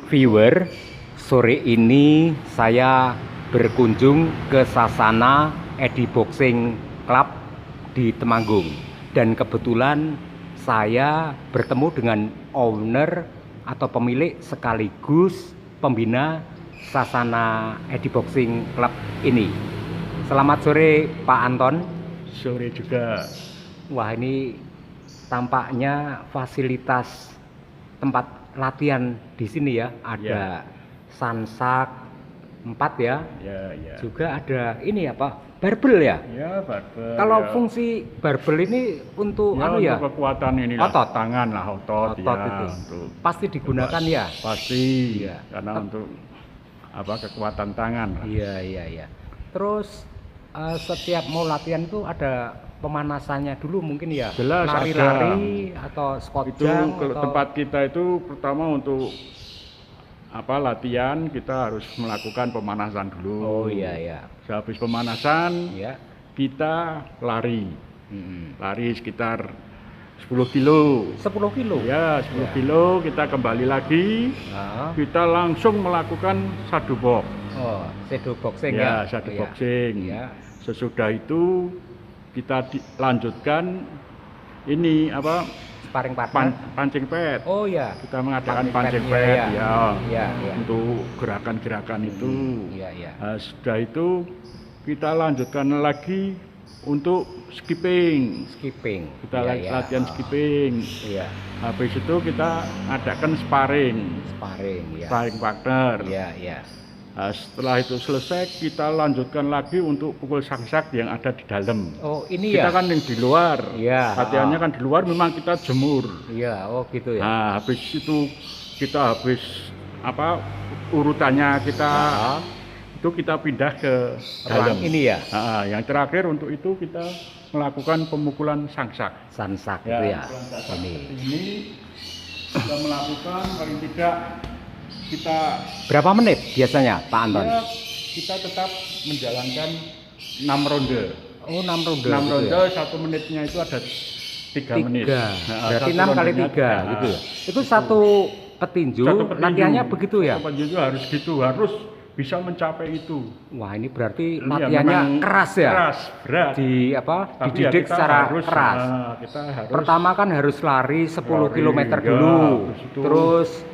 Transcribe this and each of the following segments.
viewer, sore ini saya berkunjung ke Sasana Edi Boxing Club di Temanggung, dan kebetulan saya bertemu dengan owner atau pemilik sekaligus pembina Sasana Edi Boxing Club ini. Selamat sore Pak Anton. Sore juga. Wah, ini tampaknya fasilitas tempat latihan di sini ya, ada sansak 4 ya. Ya. Juga ada ini apa? Barbel ya? Ya, barbel. Kalau ya. fungsi barbel ini untuk untuk kekuatan ini lah, otot. tangan lah, otot ya, itu. untuk Pasti digunakan ya? Pasti. Iya. Karena untuk kekuatan tangan lah. Iya. Terus setiap mau latihan itu ada pemanasannya dulu mungkin ya? Jelas lari-lari atau squat itu jump kalau atau... tempat kita itu pertama untuk latihan kita harus melakukan pemanasan dulu. Oh iya. Sehabis pemanasan kita lari. Lari sekitar 10 kilo. 10 kilo? Ya, 10 kilo kita kembali lagi. Kita langsung melakukan shadow box. Oh, shadow boxing ya? Ya, shadow boxing. Ya. Sesudah itu kita lanjutkan ini sparring partner, pancing pad. Oh ya, kita mengadakan pancing pad ya. Untuk gerakan-gerakan itu. Iya. Sudah itu kita lanjutkan lagi untuk skipping. Kita latihan skipping. Iya. Habis itu kita adakan sparring partner. Iya. Setelah itu selesai, kita lanjutkan lagi untuk pukul sangsak yang ada di dalam. Oh, ini kita ya? Kan yang di luar. Iya. Latihannya kan di luar, memang kita jemur. Iya, oh gitu ya. Nah, habis itu kita urutannya itu kita pindah ke dalam. Ini ya? Yang terakhir untuk itu kita melakukan pemukulan sangsak. Itu ya. Ini kita melakukan paling tidak kita berapa menit biasanya Pak Anton? Ya, kita tetap menjalankan 6 ronde. Oh, 6 ronde. 6 ronde, ya? 1 menitnya itu ada 3 menit. Berarti 6 kali 3 gitu. Itu satu petinju, latihannya begitu ya? Satu petinju harus gitu, harus bisa mencapai itu. Wah, ini berarti latihannya keras ya? Keras, berat. Dididik secara keras. Kita harus pertama kan harus lari 10 km dulu. Terus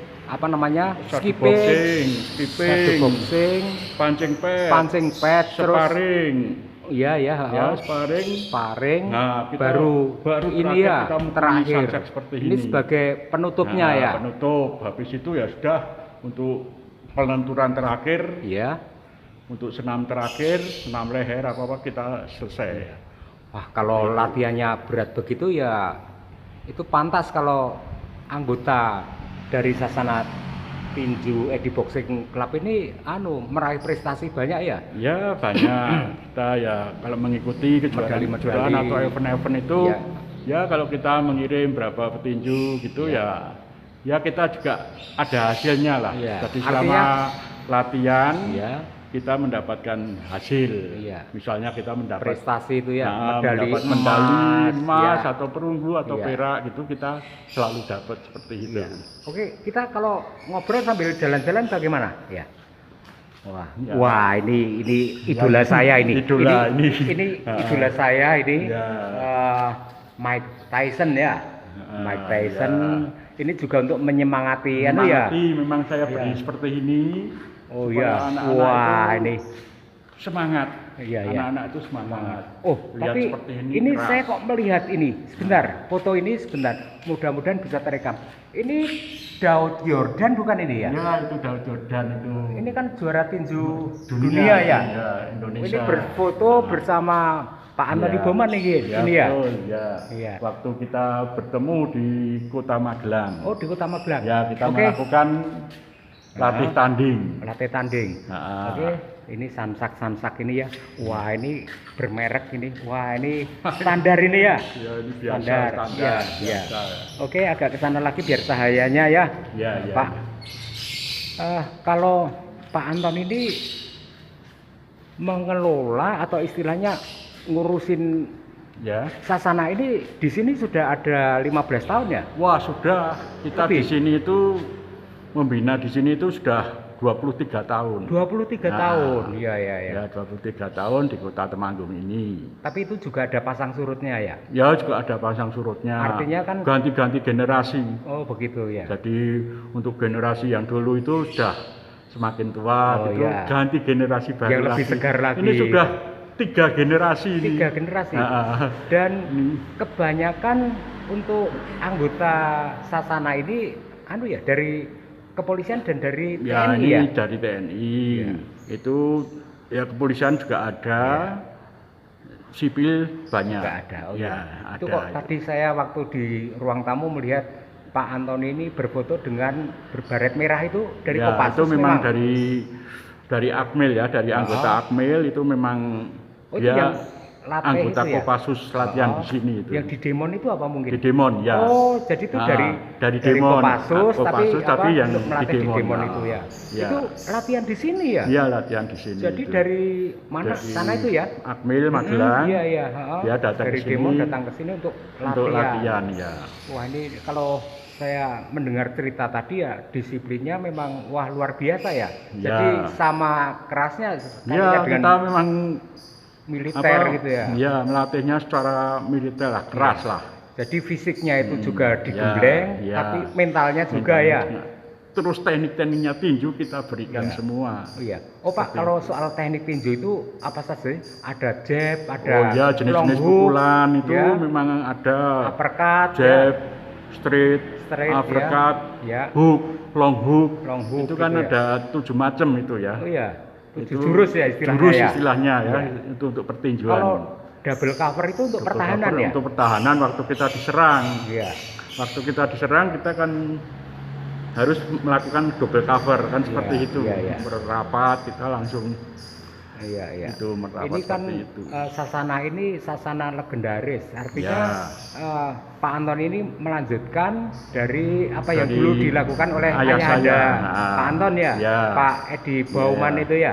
skipping, shadow boxing, pancing pad, sparring. Iya, sparring. Nah, baru ini ya terakhir. Ini sebagai penutupnya ya. Penutup. Habis itu ya sudah untuk pelenturan terakhir. Iya. Untuk senam terakhir, senam leher kita selesai. Wah, kalau latihannya berat begitu ya itu pantas kalau anggota dari Sasana Tinju Edi Boxing Club ini meraih prestasi banyak ya? Ya banyak. Kita kalau mengikuti kejuaraan atau event-event itu kalau kita mengirim berapa petinju gitu ya kita juga ada hasilnya lah. Jadi selama latihan kita mendapatkan hasil. Misalnya kita mendapat prestasi itu ya, medali emas atau perunggu atau perak gitu, kita selalu dapat seperti itu. Oke, kita kalau ngobrol sambil jalan-jalan bagaimana? Ya. Wah, ini idola saya ini. Ini idola saya ini. Mike Tyson ya. Mike Tyson ini juga untuk menyemangati memang saya beri seperti ini. Oh iya, wah ini semangat. Anak-anak itu semangat. Oh, lihat tapi seperti ini saya kok melihat ini sebentar, foto ini sebentar, mudah-mudahan bisa terekam. Ini Daud Yordan bukan ini ya? Ya, itu Daud Yordan itu. Ini kan juara tinju dunia ya? Indonesia. Ini berfoto bersama Pak Anthony Bowman ini ya? Iya. Waktu kita bertemu di Kota Magelang. Oh, di Kota Magelang. Ya, kita melakukan latih tanding. Oke, ini sansak ini ya. Wah, ini bermerek ini. Wah, ini standar ini ya. Ya, ini biasa, standar. Biasa. Oke, agak ke sana lagi biar cahayanya ya. Pak. Kalau Pak Anton ini mengelola atau istilahnya ngurusin Sasana ini di sini sudah ada 15 tahun ya? Wah, sudah. Kita di sini itu membina di sini itu sudah 23 tahun. 23 tahun, iya. Ya, 23 tahun di Kota Temanggung ini. Tapi itu juga ada pasang surutnya ya? Ya, juga ada pasang surutnya. Artinya kan ganti-ganti generasi. Oh, begitu ya. Jadi untuk generasi yang dulu itu sudah semakin tua, itu iya. ganti generasi baru yang lebih segar lagi. Ini sudah 3 generasi. 3 generasi. Dan kebanyakan untuk anggota Sasana ini dari kepolisian dan dari TNI ini ya? Dari TNI. Itu ya kepolisian juga ada. Sipil banyak. Juga ada. Ada. Itu kok tadi saya waktu di ruang tamu melihat Pak Antoni ini berfoto dengan berbaret merah itu dari Kopassus. Itu memang dari Akmil ya, dari anggota Akmil itu memang dia anggota Kopassus latihan di sini itu. Yang di Demon itu apa mungkin? Di Demon ya. Oh, jadi itu dari Demon, Kopassus tapi yang melatih di Demon itu ya. Itu latihan di sini ya? Iya, latihan di sini. Jadi dari mana sana itu ya? Akmil Magelang. Iya. Dia datang dari ke sini. Demon datang ke sini untuk latihan ya. Wah, ini kalau saya mendengar cerita tadi ya disiplinnya memang luar biasa ya. Jadi sama kerasnya dengan kita memang militer gitu ya. Iya, melatihnya secara militer lah, keras lah. Jadi fisiknya itu juga digembleng, tapi mentalnya juga ya. Terus teknik-tekniknya tinju kita berikan semua. Iya. Oh Pak, kalau soal teknik tinju itu apa saja? Ada jab, ada jenis-jenis pukulan itu memang ada. Uppercut, jab, straight, uppercut, hook, long hook. Itu kan ada 7 macam itu ya. Oh iya. Itu jurus ya istilahnya. Jurus istilahnya ya. Itu untuk pertinjuan. Kalau double cover itu untuk pertahanan ya? Untuk pertahanan waktu kita diserang. Iya. Waktu kita diserang kita kan harus melakukan double cover kan seperti itu. Merapat kita langsung. Iya. Itu merapat ini kan itu. Sasana ini sasana legendaris. Artinya Pak Anton ini melanjutkan dari apa yang dulu dilakukan oleh ayah Anda, Pak Anton ya, Pak Edi Bauman itu ya.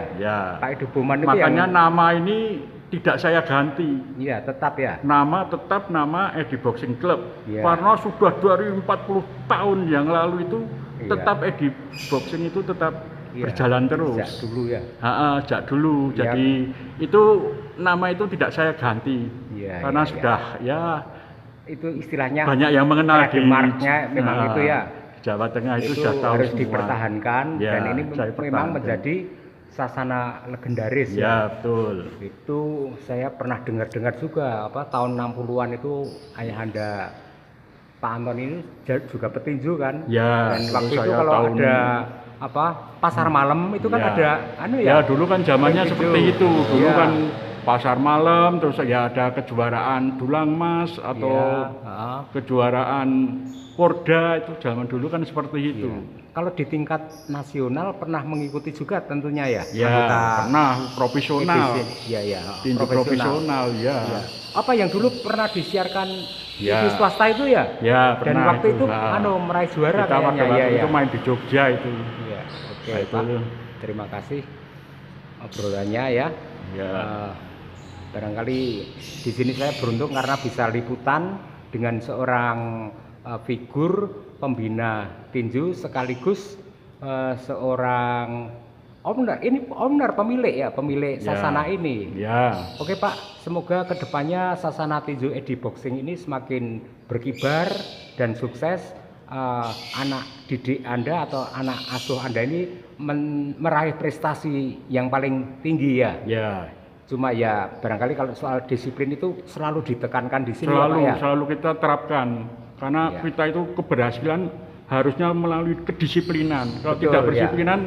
Pak Edi Bauman itu makanya nama ini tidak saya ganti. Iya, tetap ya. Nama tetap nama Edi Boxing Club. Karena sudah dari 40 tahun yang lalu itu tetap Edi Boxing itu tetap berjalan terus. Sejak dulu ya. Sejak dulu. Jadi itu nama itu tidak saya ganti. Karena sudah itu istilahnya banyak yang mengenal di marknya memang itu ya. Jawa Tengah itu sudah tahu harus semua. Dipertahankan dan ini memang menjadi sasana legendaris ya. Betul. Itu saya pernah dengar juga tahun 60-an itu ayahanda Pak Anton ini juga petinju kan. Dan waktu itu kalau ada pasar malam itu kan ada dulu kan zamannya seperti itu. Dulu kan pasar malam, terus ada kejuaraan dulang mas atau kejuaraan Porda itu zaman dulu kan seperti itu. Kalau di tingkat nasional pernah mengikuti juga tentunya ya? Pernah profesional. Tinju profesional Apa yang dulu pernah disiarkan di swasta itu ya? Dan pernah waktu itu meraih juara kita kayaknya itu main di Jogja itu. Oke, Pak. Terima kasih obrolannya ya. Barangkali di sini saya beruntung karena bisa liputan dengan seorang figur pembina tinju sekaligus seorang owner pemilik Sasana ini. Oke Pak, semoga kedepannya Sasana Tinju Edi Boxing ini semakin berkibar dan sukses. Anak didik Anda atau anak asuh Anda ini meraih prestasi yang paling tinggi ya. Cuma barangkali kalau soal disiplin itu selalu ditekankan di sini selalu kita terapkan karena kita itu keberhasilan harusnya melalui kedisiplinan. Kalau tidak berdisiplinan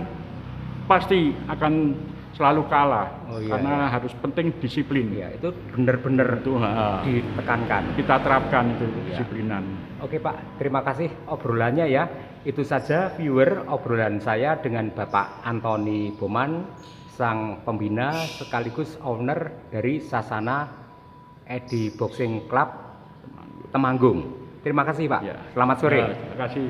pasti akan selalu kalah karena harus penting disiplin. Itu benar-benar ditekankan. Kita terapkan itu disiplinan. Oke Pak, terima kasih obrolannya ya. Itu saja viewer obrolan saya dengan Bapak Antoni Bauman, sang pembina sekaligus owner dari Sasana Edi Boxing Club Temanggung. Terima kasih Pak. Selamat sore. Terima kasih.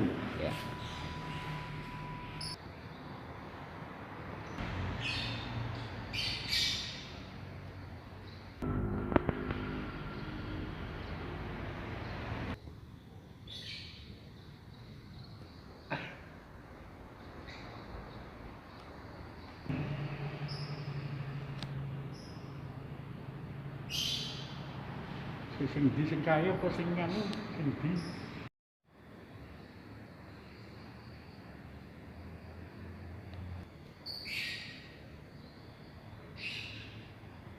Sing di sing kaya apa sing anu sing di